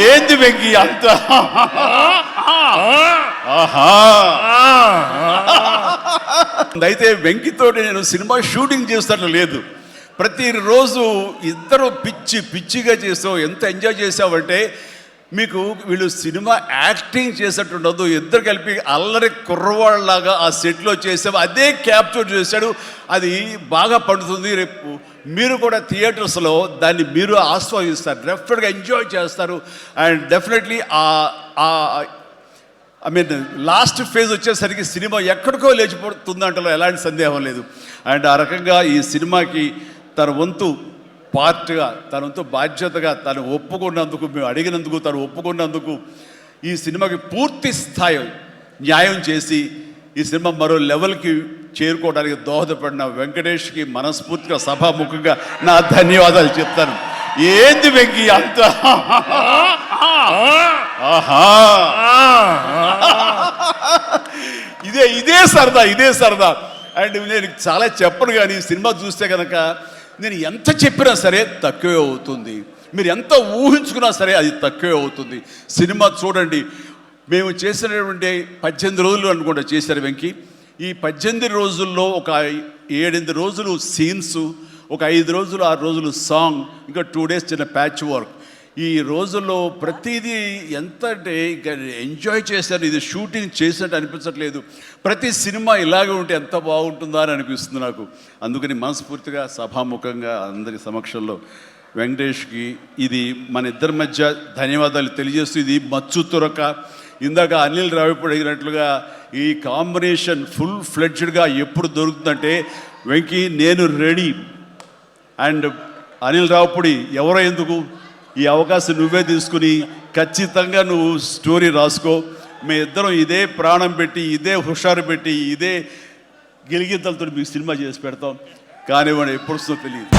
ఏంది వెంకీ అంత అయితే వెంకితో నేను సినిమా షూటింగ్ చేస్తున్నట్లు లేదు. ప్రతిరోజు ఇద్దరు పిచ్చిగా చేసావు. ఎంత ఎంజాయ్ చేసావంటే మీకు వీళ్ళు సినిమా యాక్టింగ్ చేసేట్టు ఉండదు. ఇద్దరు కలిపి అల్లరి కుర్రవాళ్ళలాగా ఆ సెట్లో చేసావు. అదే క్యాప్చర్ చేశాడు. అది బాగా పండుతుంది. రేపు మీరు కూడా థియేటర్స్లో దాన్ని మీరు ఆస్వాదిస్తారు, డెఫినెట్గా ఎంజాయ్ చేస్తారు. అండ్ డెఫినెట్లీ లాస్ట్ ఫేజ్ వచ్చేసరికి సినిమా ఎక్కడికో లేచిపోతుంది అంటలో ఎలాంటి సందేహం లేదు. అండ్ ఆ రకంగా ఈ సినిమాకి తన వంతు పార్ట్గా, తన వంతు బాధ్యతగా తను ఒప్పుకున్నందుకు, మేము అడిగినందుకు తను ఒప్పుకున్నందుకు, ఈ సినిమాకి పూర్తి స్థాయి న్యాయం చేసి ఈ సినిమా మరో లెవెల్కి చేరుకోవడానికి దోహదపడిన వెంకటేష్కి మనస్ఫూర్తిగా సభాముఖంగా నా ధన్యవాదాలు చెప్తాను. ఏంది వెంకీ అంత ఇదే సరదా. అండ్ నేను చాలా చెప్పను, కానీ సినిమా చూస్తే కనుక నేను ఎంత చెప్పినా సరే తక్కువే అవుతుంది. మీరు ఎంత ఊహించుకున్నా సరే అది తక్కువే అవుతుంది. సినిమా చూడండి. మేము చేసినటువంటి 18 రోజులు అనుకుంటా చేశారు వెంకీ. ఈ 18 రోజుల్లో ఒక 7-8 రోజులు సీన్స్, ఒక 5 రోజులు 6 రోజులు సాంగ్, ఇంకా 2 days చిన్న ప్యాచ్ వర్క్. ఈ రోజుల్లో ప్రతిదీ ఎంత అంటే ఇక ఎంజాయ్ చేశాను. ఇది షూటింగ్ చేసినట్టు అనిపించట్లేదు. ప్రతి సినిమా ఇలాగే ఉంటే ఎంత బాగుంటుందా అని అనిపిస్తుంది నాకు. అందుకని మనస్ఫూర్తిగా సభాముఖంగా అందరి సమక్షంలో వెంకటేష్కి ఇది మన ఇద్దరి మధ్య ధన్యవాదాలు తెలియజేస్తూ, ఇది మచ్చు తురక. ఇందాక అనిల్ రావిపూడి అడిగినట్లుగా ఈ కాంబినేషన్ ఫుల్ ఫ్లెడ్జ్డ్గా ఎప్పుడు దొరుకుతుందంటే వెంకీ నేను రెడీ. అండ్ అనిల్ రావిపూడి ఎవరో ఎందుకు, ఈ అవకాశం నువ్వే తీసుకుని ఖచ్చితంగా నువ్వు స్టోరీ రాసుకో. మీ ఇద్దరం ఇదే ప్రాణం పెట్టి, ఇదే హుషారు పెట్టి, ఇదే గిలిగింతలతో మీకు సినిమా చేసి పెడతాం. కానివ్వండి, ఎప్పుడు వస్తుందో తెలియదు.